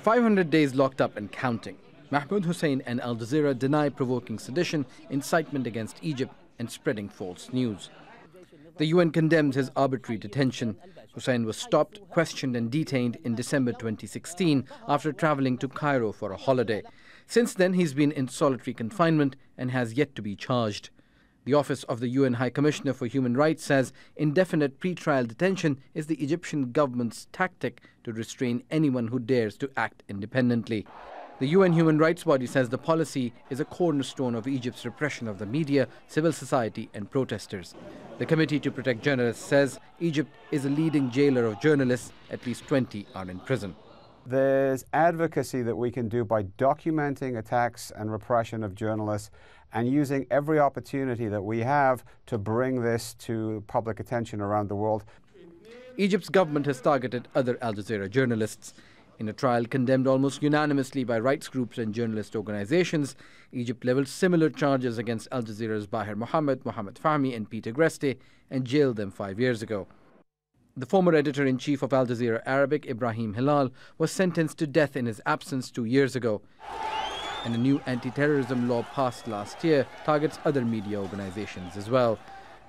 500 days locked up and counting. Mahmoud Hussein and Al Jazeera deny provoking sedition, incitement against Egypt, and spreading false news. The UN condemns his arbitrary detention. Hussein was stopped, questioned and detained in December 2016 after traveling to Cairo for a holiday. Since then, he's been in solitary confinement and has yet to be charged. The Office of the UN High Commissioner for Human Rights says indefinite pre-trial detention is the Egyptian government's tactic to restrain anyone who dares to act independently. The UN human rights body says the policy is a cornerstone of Egypt's repression of the media, civil society and protesters. The Committee to Protect Journalists says Egypt is a leading jailer of journalists. At least 20 are in prison. There's advocacy that we can do by documenting attacks and repression of journalists and using every opportunity that we have to bring this to public attention around the world. Egypt's government has targeted other Al Jazeera journalists. In a trial condemned almost unanimously by rights groups and journalist organizations, Egypt leveled similar charges against Al Jazeera's Bahir Mohammed, Mohammed Fahmy and Peter Greste and jailed them 5 years ago. The former editor-in-chief of Al Jazeera Arabic, Ibrahim Hilal, was sentenced to death in his absence 2 years ago. And a new anti-terrorism law passed last year targets other media organizations as well.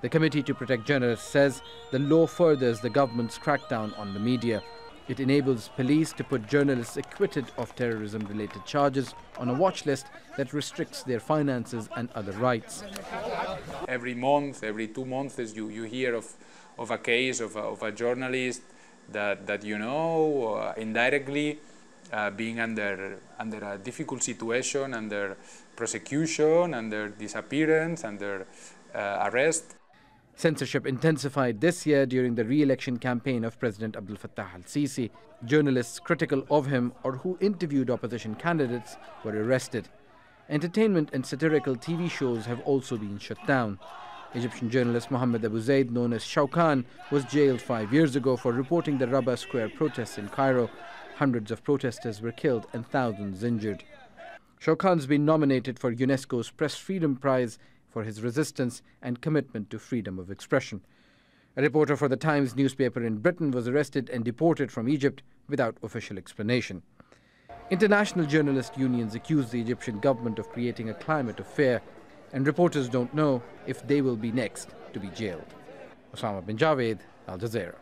The Committee to Protect Journalists says the law furthers the government's crackdown on the media. It enables police to put journalists acquitted of terrorism-related charges on a watch list that restricts their finances and other rights. Every month, every 2 months, you hear of a case of a journalist that you know indirectly being under a difficult situation, under prosecution, under disappearance, under arrest. Censorship intensified this year during the re-election campaign of President Abdel Fattah el-Sisi. Journalists critical of him or who interviewed opposition candidates were arrested. Entertainment and satirical TV shows have also been shut down. Egyptian journalist Mohammed Abu Zaid, known as Shawkan, was jailed 5 years ago for reporting the Rabaa Square protests in Cairo. Hundreds of protesters were killed and thousands injured. Shawkan's been nominated for UNESCO's Press Freedom Prize for his resistance and commitment to freedom of expression. A reporter for the Times newspaper in Britain was arrested and deported from Egypt without official explanation. International journalist unions accuse the Egyptian government of creating a climate of fear, and reporters don't know if they will be next to be jailed. Osama bin Javaid, Al Jazeera.